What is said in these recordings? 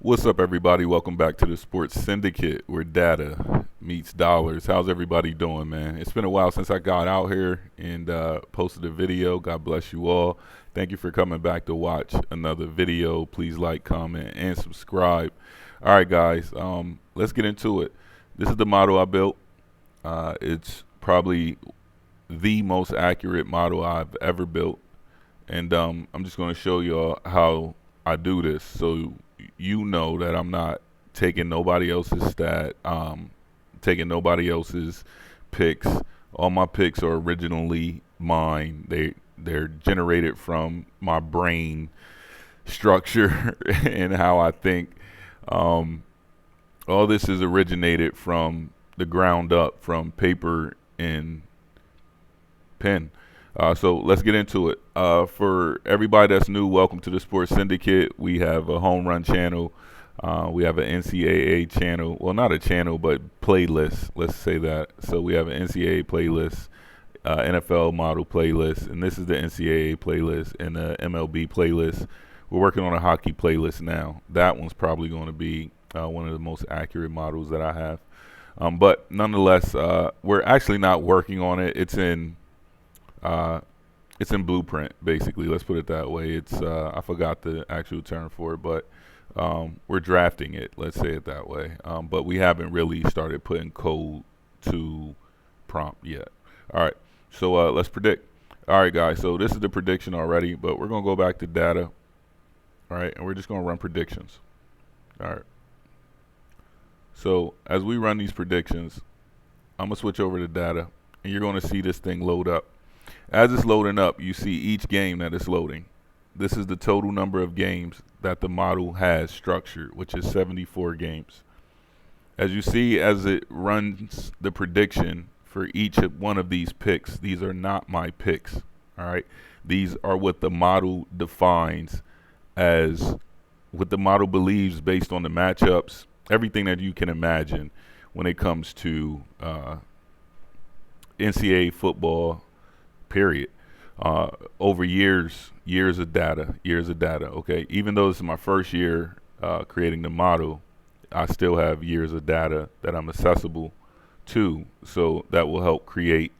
What's up, everybody? Welcome back to the Sports Syndicate, where data meets dollars. How's everybody doing, man? It's been a while since I got out here and posted a video. God bless you all. Thank you for coming back to watch another video. Please like, comment, and subscribe. All right, guys, let's get into it. This is the model I built. It's probably the most accurate model I've ever built. And I'm just going to show y'all how I do this, so you know that I'm not taking nobody else's stat, taking nobody else's picks. All my picks are originally mine. They're generated from my brain structure and how I think. All this is originated from the ground up, from paper and pen. So let's get into it. For everybody that's new, welcome to the Sports Syndicate. We have a home run channel. We have an NCAA channel. Well, not a channel, but playlist. Let's say that. So we have an NCAA playlist, NFL model playlist, and this is the NCAA playlist and the MLB playlist. We're working on a hockey playlist now. That one's probably going to be one of the most accurate models that I have. But nonetheless, we're actually not working on it. It's in blueprint, basically. Let's put it that way. It's I forgot the actual term for it, but we're drafting it. Let's say it that way. But we haven't really started putting code to prompt yet. All right. So let's predict. All right, guys. So this is the prediction already, but we're gonna go back to data. All right, and we're just gonna run predictions. All right. So as we run these predictions, I'm gonna switch over to data, and you're gonna see this thing load up. As it's loading up, you see each game that it's loading. This is the total number of games that the model has structured, which is 74 games. As you see, as it runs the prediction for each one of these picks, these are not my picks, all right? These are what the model defines as what the model believes based on the matchups, everything that you can imagine when it comes to NCAA football, period. Over years of data. Okay, even though this is my first year creating the model, I still have years of data that I'm accessible to, so that will help create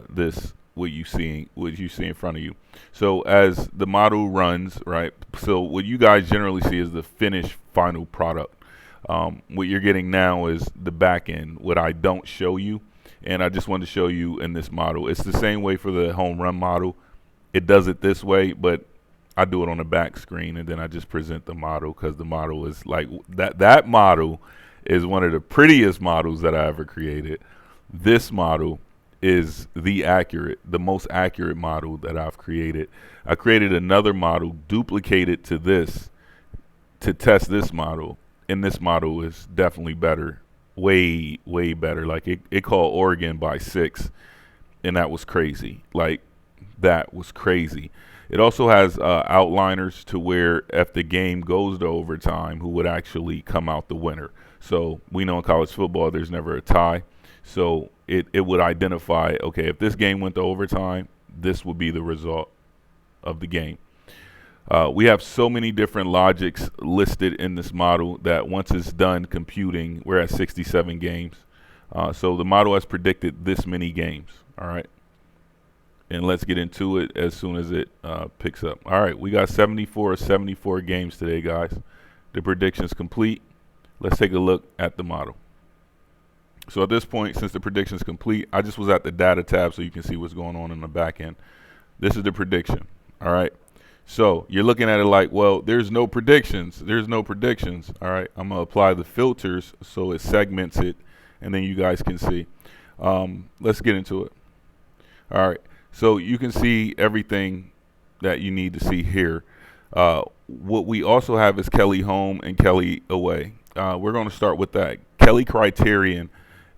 this what you see in front of you. So as the model runs, right, so what you guys generally see is the finished final product. What you're getting now is the back end, what I don't show you. And I just wanted to show you in this model. It's the same way for the home run model. It does it this way, but I do it on the back screen, and then I just present the model because the model is like that model is one of the prettiest models that I ever created. This model is the most accurate model that I've created. I created another model duplicated to this to test this model, and this model is definitely better. Way better. Like it called Oregon by 6, and that was crazy. It also has outliners to where if the game goes to overtime, who would actually come out the winner. So we know in college football there's never a tie, so it would identify, okay, if this game went to overtime, this would be the result of the game. We have so many different logics listed in this model that once it's done computing, we're at 67 games. So the model has predicted this many games. All right. And let's get into it as soon as it picks up. All right. We got 74 games today, guys. The prediction's complete. Let's take a look at the model. So at this point, since the prediction's complete, I just was at the data tab so you can see what's going on in the back end. This is the prediction. All right. So you're looking at it like, well, there's no predictions. All right, I'm going to apply the filters so it segments it, and then you guys can see. Let's get into it. All right, so you can see everything that you need to see here. What we also have is Kelly home and Kelly away. We're going to start with that. Kelly criterion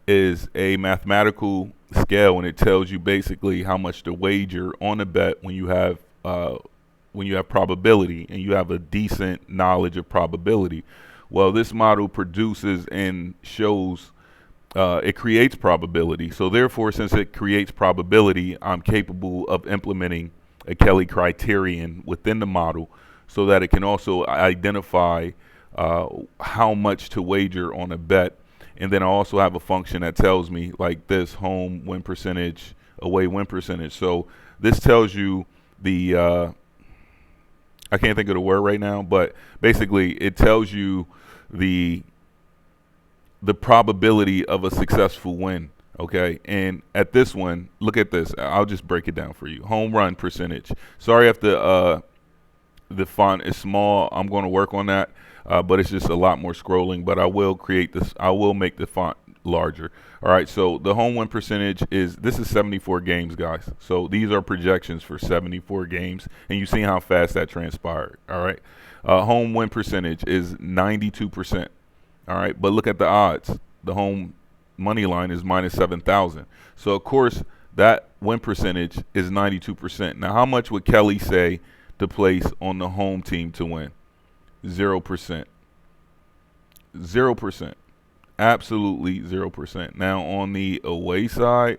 is a mathematical scale, and it tells you basically how much to wager on a bet when you have probability and you have a decent knowledge of probability. Well, this model produces and shows, it creates probability. So therefore, since it creates probability, I'm capable of implementing a Kelly criterion within the model so that it can also identify how much to wager on a bet. And then I also have a function that tells me like this: home win percentage, away win percentage. So this tells you the I can't think of the word right now, but basically it tells you the probability of a successful win. Okay, and at this one, look at this. I'll just break it down for you. Home run percentage. Sorry if the font is small. I'm going to work on that, but it's just a lot more scrolling. But I will create this. I will make the font larger. All right, so the home win percentage is 74 games, guys. So these are projections for 74 games, and you see how fast that transpired. All right, home win percentage is 92%. All right, but look at the odds. The home money line is minus 7,000. So of course that win percentage is 92%. Now, how much would Kelly say to place on the home team to win? 0%. 0%. Absolutely 0%. Now, on the away side,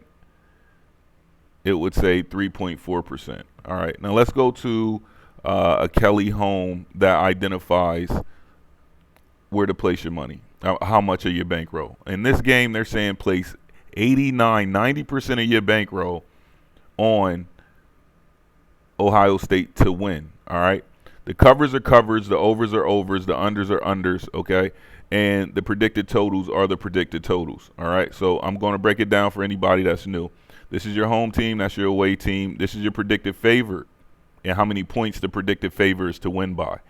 it would say 3.4%. All right. Now, let's go to a Kelly home that identifies where to place your money, how much of your bankroll. In this game, they're saying place 90% of your bankroll on Ohio State to win. All right. The covers are covers, the overs are overs, the unders are unders, okay? And the predicted totals are the predicted totals, all right? So I'm going to break it down for anybody that's new. This is your home team, that's your away team. This is your predicted favor and how many points the predicted favor is to win by.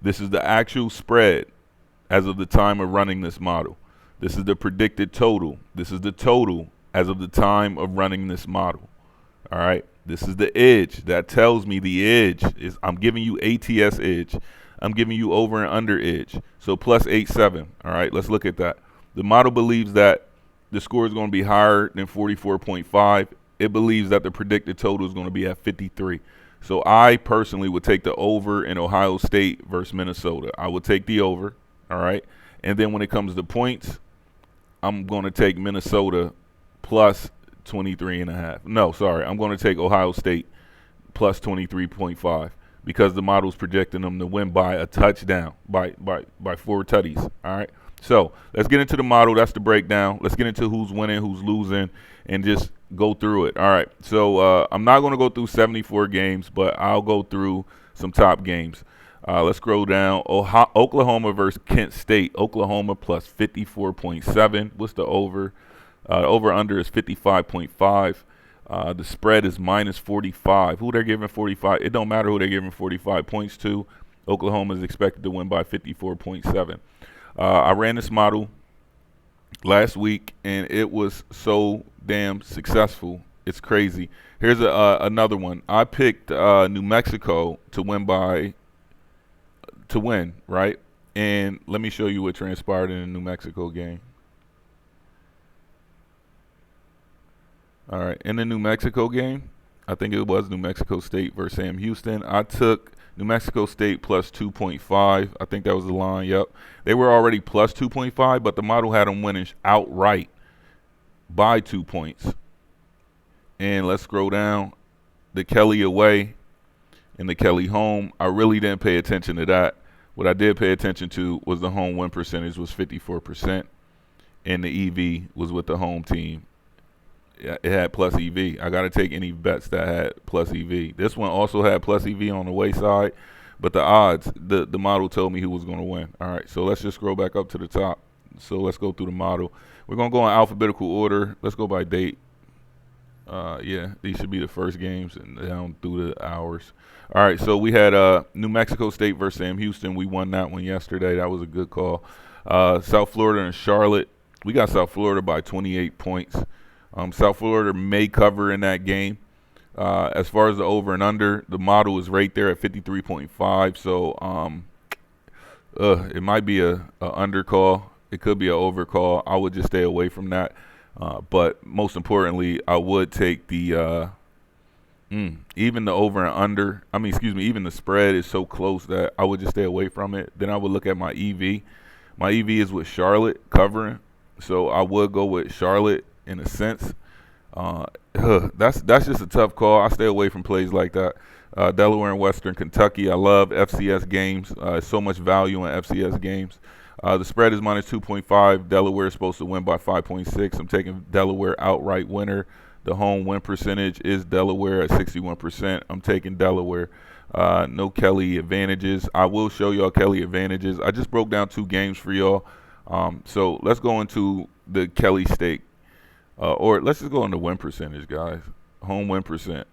This is the actual spread as of the time of running this model. This is the predicted total. This is the total as of the time of running this model, all right? This is the edge. That tells me the edge is, I'm giving you ATS edge. I'm giving you over and under edge. So plus 8.7. All right, let's look at that. The model believes that the score is going to be higher than 44.5. It believes that the predicted total is going to be at 53. So I personally would take the over in Ohio State versus Minnesota. I would take the over, all right? And then when it comes to points, I'm going to take Minnesota plus 23.5. No, sorry. I'm going to take Ohio State plus 23.5 because the model's projecting them to win by a touchdown, by 4 tutties. All right. So let's get into the model. That's the breakdown. Let's get into who's winning, who's losing, and just go through it. All right. So I'm not going to go through 74 games, but I'll go through some top games. Let's scroll down. Oklahoma versus Kent State. Oklahoma plus 54.7. What's the over? Over-under is 55.5. The spread is minus 45. Who they're giving 45? It don't matter who they're giving 45 points to. Oklahoma is expected to win by 54.7. I ran this model last week, and it was so damn successful. It's crazy. Here's another one. I picked New Mexico to win, right? And let me show you what transpired in the New Mexico game. All right, in the New Mexico game, I think it was New Mexico State versus Sam Houston. I took New Mexico State plus 2.5. I think that was the line, yep. They were already plus 2.5, but the model had them winning outright by 2 points. And let's scroll down. The Kelly away and the Kelly home, I really didn't pay attention to that. What I did pay attention to was the home win percentage was 54%, and the EV was with the home team. It had plus EV. I got to take any bets that had plus EV. This one also had plus EV on the way side, but the odds, the model told me who was going to win. All right, so let's just scroll back up to the top. So let's go through the model. We're going to go in alphabetical order. Let's go by date. Yeah, these should be the first games and down through the hours. All right, so we had New Mexico State versus Sam Houston. We won that one yesterday. That was a good call. South Florida and Charlotte. We got South Florida by 28 points. South Florida may cover in that game. As far as the over and under, the model is right there at 53.5. So it might be a under call. It could be an over call. I would just stay away from that. But most importantly, I would take the even the over and under. Even the spread is so close that I would just stay away from it. Then I would look at my EV. My EV is with Charlotte covering, so I would go with Charlotte in a sense. Uh, that's just a tough call. I stay away from plays like that. Delaware and Western Kentucky. I love FCS games. So much value in FCS games. The spread is minus 2.5. Delaware is supposed to win by 5.6. I'm taking Delaware outright winner. The home win percentage is Delaware at 61%. I'm taking Delaware. No Kelly advantages. I will show y'all Kelly advantages. I just broke down 2 games for y'all. So let's go into the Kelly stake. Or let's just go into win percentage, guys. Home win percent.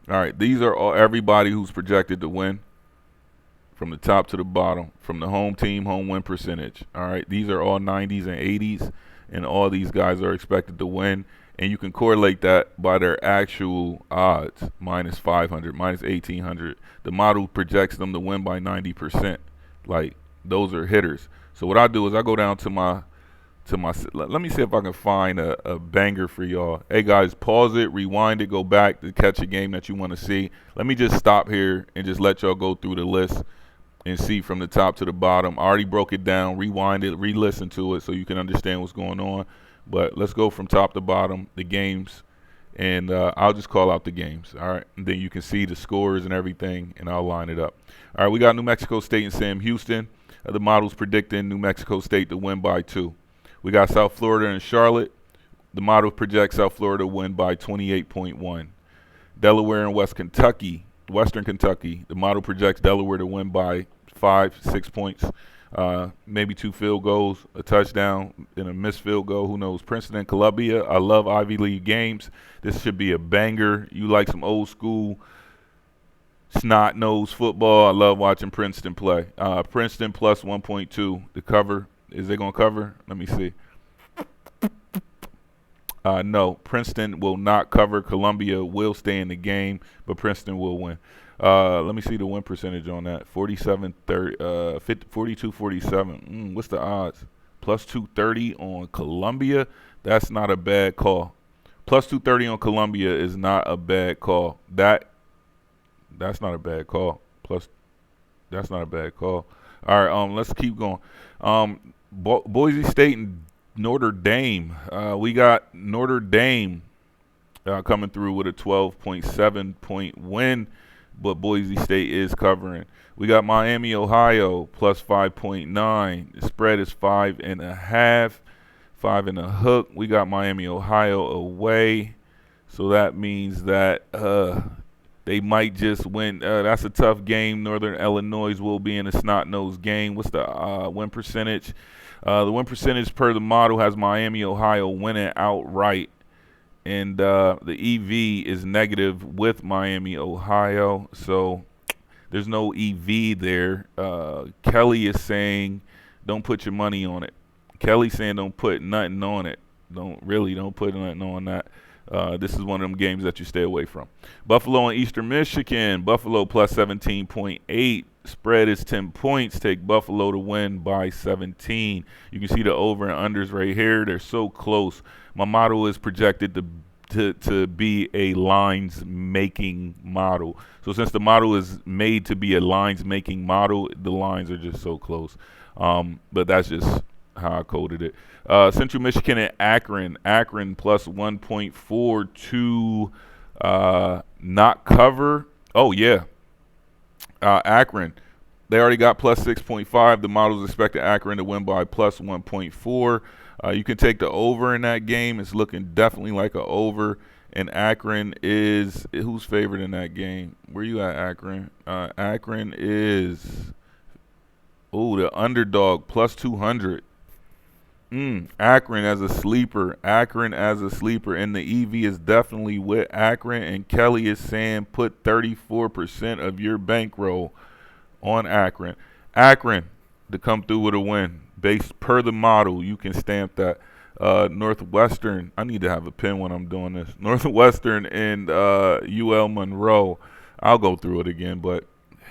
All right, these are everybody who's projected to win from the top to the bottom, from the home team, home win percentage. All right, these are all 90s and 80s, and all these guys are expected to win. And you can correlate that by their actual odds, minus 500, minus 1,800. The model projects them to win by 90%. Like, those are hitters. So what I do is I go down to my let me see if I can find a banger for y'all. Hey guys, pause it, rewind it, go back to catch a game that you want to see. Let me just stop here and just let y'all go through the list and see from the top to the bottom. I already broke it down, rewind it, re-listen to it so you can understand what's going on. But let's go from top to bottom, the games, and I'll just call out the games, all right? And then you can see the scores and everything, and I'll line it up. All right, we got New Mexico State and Sam Houston. The model's predicting New Mexico State to win by 2. We got South Florida and Charlotte. The model projects South Florida to win by 28.1. Delaware and Western Kentucky. The model projects Delaware to win by 6 points. Maybe 2 field goals, a touchdown, and a missed field goal. Who knows? Princeton and Columbia. I love Ivy League games. This should be a banger. You like some old school snot-nosed football. I love watching Princeton play. Princeton plus 1.2 to cover. Is they going to cover? Let me see. No, Princeton will not cover. Columbia will stay in the game, but Princeton will win. Let me see the win percentage on that. 42-47. What's the odds? Plus 230 on Columbia. That's not a bad call. Plus 230 on Columbia is not a bad call. That's not a bad call. That's not a bad call. All right, let's keep going. Boise State and Notre Dame. We got Notre Dame coming through with a 12.7 point win, but Boise State is covering. We got Miami, Ohio, plus 5.9. The spread is 5.5, 5 and a hook. We got Miami, Ohio away, so that means that they might just win. That's a tough game. Northern Illinois will be in a snot-nosed game. What's the win percentage? The win percentage per the model has Miami, Ohio winning outright. And the EV is negative with Miami, Ohio. So there's no EV there. Kelly is saying don't put your money on it. Kelly's saying don't put nothing on it. Don't put nothing on that. This is one of them games that you stay away from. Buffalo and Eastern Michigan. Buffalo plus 17.8. Spread is 10 points. Take Buffalo to win by 17. You can see the over and unders right here. They're so close. My model is projected to be a lines making model. So since the model is made to be a lines making model, the lines are just so close. But that's just how I coded it. Central Michigan and Akron. Akron plus 1.4 to not cover. Oh, yeah. Akron, they already got plus 6.5. The model's expected Akron to win by plus 1.4. You can take the over in that game. It's looking definitely like an over. And Akron is – who's favored in that game? Where you at, Akron? Akron is – the underdog, plus 200. Akron as a sleeper. And the EV is definitely with Akron. And Kelly is saying put 34% of your bankroll on Akron. Akron to come through with a win. Based per the model, you can stamp that. Northwestern. I need to have a pen when I'm doing this. Northwestern and UL Monroe. I'll go through it again, but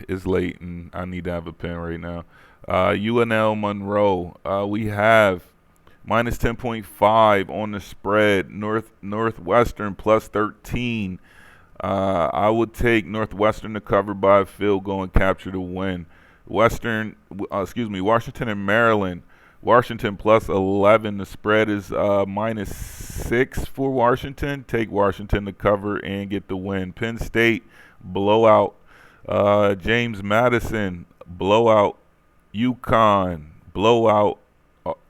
it's late and I need to have a pen right now. UNL Monroe. We have minus 10.5 on the spread. Northwestern plus 13. I would take Northwestern to cover by a field goal and capture the win. Washington and Maryland. Washington plus 11. The spread is -6 for Washington. Take Washington to cover and get the win. Penn State blowout. James Madison blowout. UConn blowout.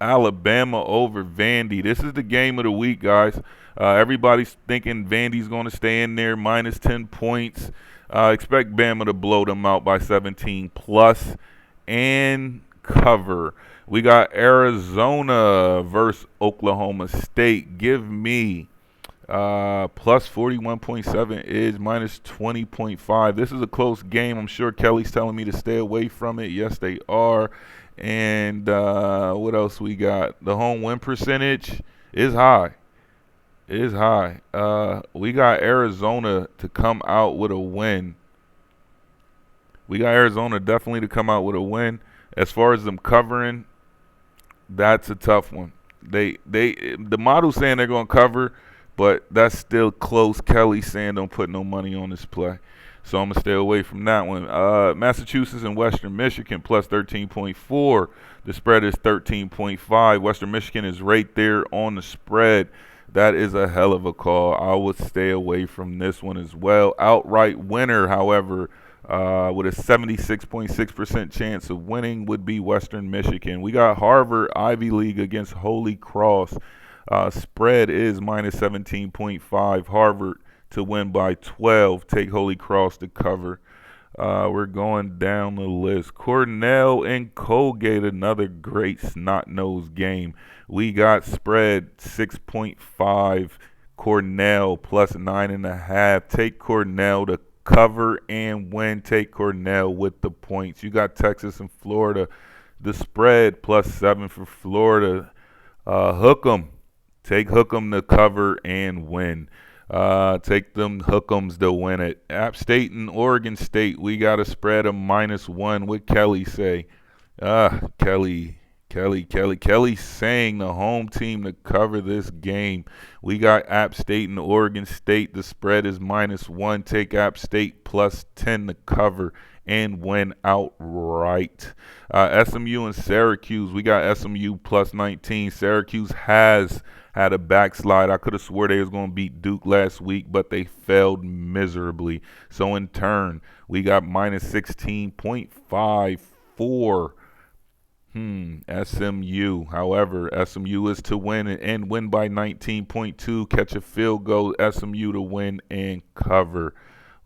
Alabama over Vandy. This is the game of the week, guys. Everybody's thinking Vandy's going to stay in there, -10 points. Expect Bama to blow them out by 17 plus and cover. We got Arizona versus Oklahoma State. Give me plus 41.7 is -20.5. This is a close game. I'm sure Kelly's telling me to stay away from it. Yes, they are. And what else we got? The home win percentage is high. It is high. We got Arizona to come out with a win. We got Arizona definitely to come out with a win. As far as them covering, that's a tough one. The model's saying they're going to cover, but that's still close. Kelly saying don't put no money on this play. So I'm going to stay away from that one. Massachusetts and Western Michigan plus 13.4. The spread is 13.5. Western Michigan is right there on the spread. That is a hell of a call. I would stay away from this one as well. Outright winner, however, with a 76.6% chance of winning would be Western Michigan. We got Harvard Ivy League against Holy Cross. Spread is -17.5. Harvard to win by 12. Take Holy Cross to cover. We're going down the list. Cornell and Colgate, another great snot-nosed game. We got spread 6.5. Cornell plus 9.5. Take Cornell to cover and win. Take Cornell with the points. You got Texas and Florida. The spread +7 for Florida. Hook 'em. Take Hook 'em to cover and win. Take them Hook'ems to win it. App State and Oregon State, we got a spread of -1. What Kelly say? Kelly saying the home team to cover this game. We got App State and Oregon State. The spread is -1. Take App State +10 to cover and win outright. SMU and Syracuse. We got SMU +19. Syracuse has had a backslide. I could have swore they was going to beat Duke last week, but they failed miserably. So in turn, we got -16.5 for SMU. However, SMU is to win and win by 19.2. Catch a field goal. SMU to win and cover.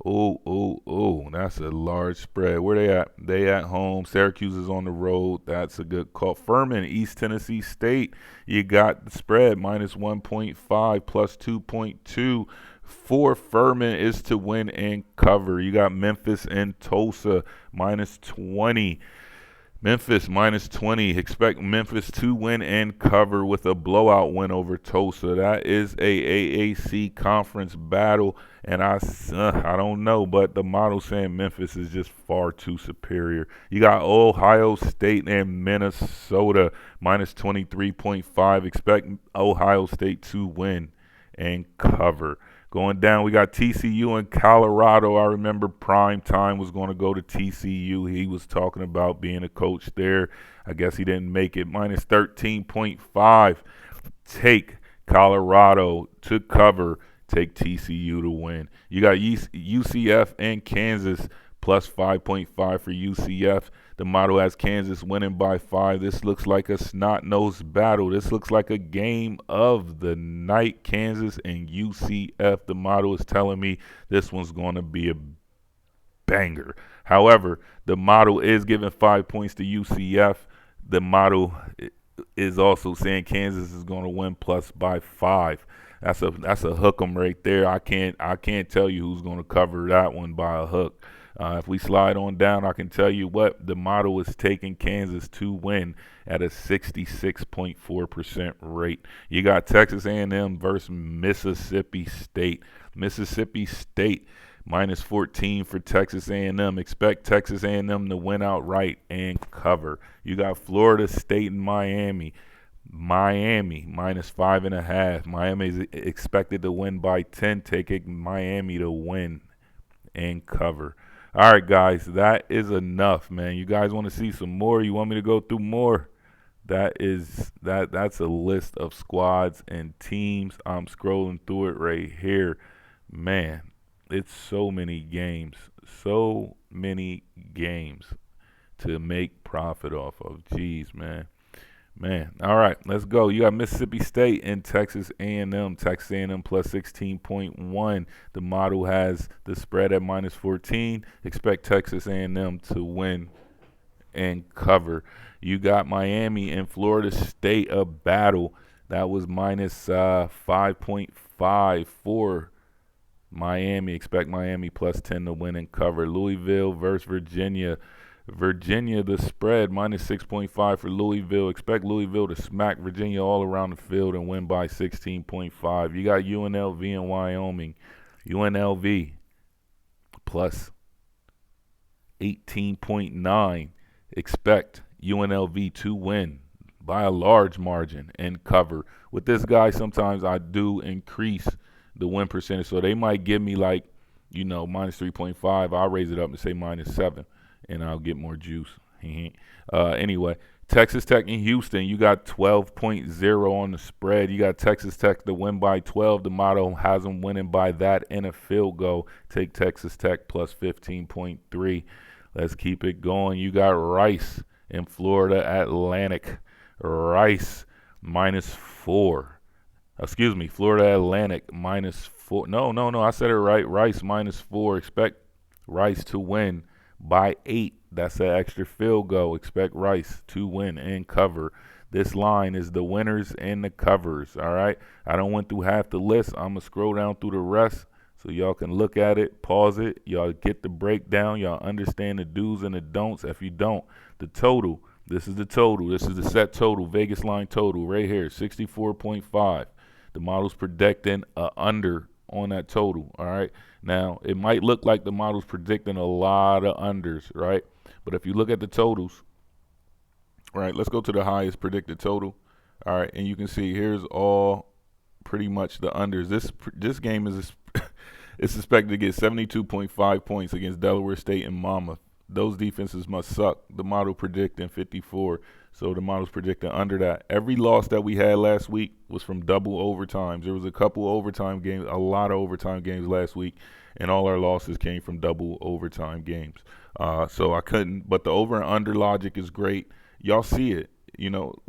Oh, that's a large spread. Where they at? They at home. Syracuse is on the road. That's a good call. Furman, East Tennessee State. You got the spread -1.5 plus 2.2. For Furman is to win and cover. You got Memphis and Tulsa -20. Memphis -20. Expect Memphis to win and cover with a blowout win over Tulsa. That is a AAC conference battle, and I don't know, but the model saying Memphis is just far too superior. You got Ohio State and Minnesota -23.5. Expect Ohio State to win and cover. Going down, we got TCU and Colorado. I remember prime time was going to go to TCU. He was talking about being a coach there. I guess he didn't make it. -13.5. Take Colorado to cover. Take TCU to win. You got UCF and Kansas +5.5 for UCF. The model has Kansas winning by 5. This looks like a snot-nosed battle. This looks like a game of the night. Kansas and UCF. The model is telling me this one's going to be a banger. However, the model is giving 5 points to UCF. The model is also saying Kansas is going to win plus by 5. That's a hook 'em right there. I can't tell you who's going to cover that one by a hook. If we slide on down, I can tell you what the model is taking Kansas to win at a 66.4% rate. You got Texas A&M versus Mississippi State. Mississippi State -14 for Texas A&M. Expect Texas A&M to win outright and cover. You got Florida State and Miami. Miami -5.5. Miami is expected to win by 10. Taking Miami to win and cover. All right, guys, that is enough, man. You guys want to see some more? You want me to go through more? That's a list of squads and teams. I'm scrolling through it right here. Man, it's so many games. So many games to make profit off of. Jeez, man. Man, all right, let's go. You got Mississippi State and Texas A&M. Texas A&M plus 16.1. The model has the spread at minus 14. Expect Texas A&M to win and cover. You got Miami and Florida State, a battle. That was minus 5.5 for Miami. Expect Miami plus 10 to win and cover. Louisville versus Virginia. Virginia, the spread, minus 6.5 for Louisville. Expect Louisville to smack Virginia all around the field and win by 16.5. You got UNLV and Wyoming. UNLV plus 18.9. Expect UNLV to win by a large margin and cover. With this guy, sometimes I do increase the win percentage. So they might give me like, minus 3.5. I'll raise it up and say minus 7. And I'll get more juice. Anyway, Texas Tech and Houston, you got 12.0 on the spread. You got Texas Tech to win by 12. The motto has them winning by that and a field goal. Take Texas Tech plus 15.3. Let's keep it going. You got Rice in Florida Atlantic. Rice minus 4. Excuse me, Florida Atlantic minus 4. No, I said it right. Rice minus 4. Expect Rice to win by 8. That's an extra field goal. Expect Rice to win and cover. This line is the winners and the covers, all right? I don't went through half the list. I'm going to scroll down through the rest so y'all can look at it, pause it. Y'all get the breakdown. Y'all understand the do's and the don'ts. If you don't, the total, this is the total. This is the set total, Vegas line total right here, 64.5. The model's predicting a under on that total, all right? Now, it might look like the model's predicting a lot of unders, right? But if you look at the totals, right, let's go to the highest predicted total, all right? And you can see here's all pretty much the unders. This game is it's expected to get 72.5 points against Delaware State and Monmouth. Those defenses must suck. The model predicting 54. So the model's predicting under that. Every loss that we had last week was from double overtimes. There was a couple overtime games, a lot of overtime games last week, and all our losses came from double overtime games. So I couldn't, but the over and under logic is great. Y'all see it. Y'all,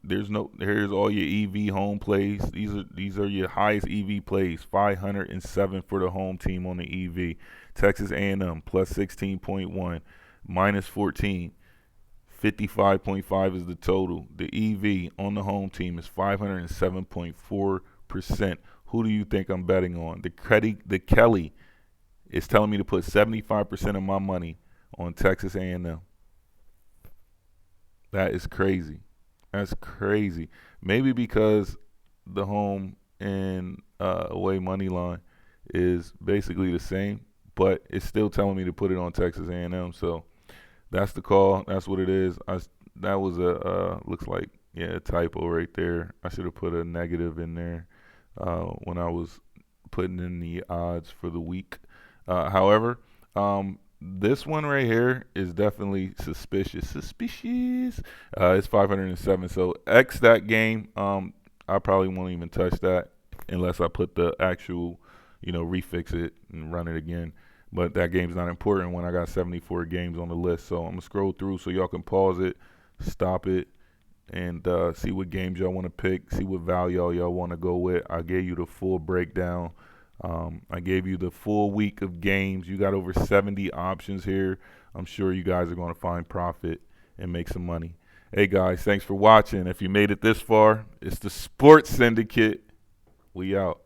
here's all your EV home plays. These are your highest EV plays. 507 for the home team on the EV. Texas A&M plus 16.1, minus 14. 55.5 is the total. The EV on the home team is 507.4%. Who do you think I'm betting on? The Kelly is telling me to put 75% of my money on Texas A&M. That is crazy. That's crazy. Maybe because the home and away money line is basically the same, but it's still telling me to put it on Texas A&M. So that's the call. That's what it is. That was looks like a typo right there. I should have put a negative in there when I was putting in the odds for the week. However, this one right here is definitely suspicious. It's 507. So X that game. I probably won't even touch that unless I put the actual, refix it and run it again. But that game's not important when I got 74 games on the list. So I'm going to scroll through so y'all can pause it, stop it, and see what games y'all want to pick, see what value y'all want to go with. I gave you the full breakdown. I gave you the full week of games. You got over 70 options here. I'm sure you guys are going to find profit and make some money. Hey, guys, thanks for watching. If you made it this far, it's the Sports Syndicate. We out.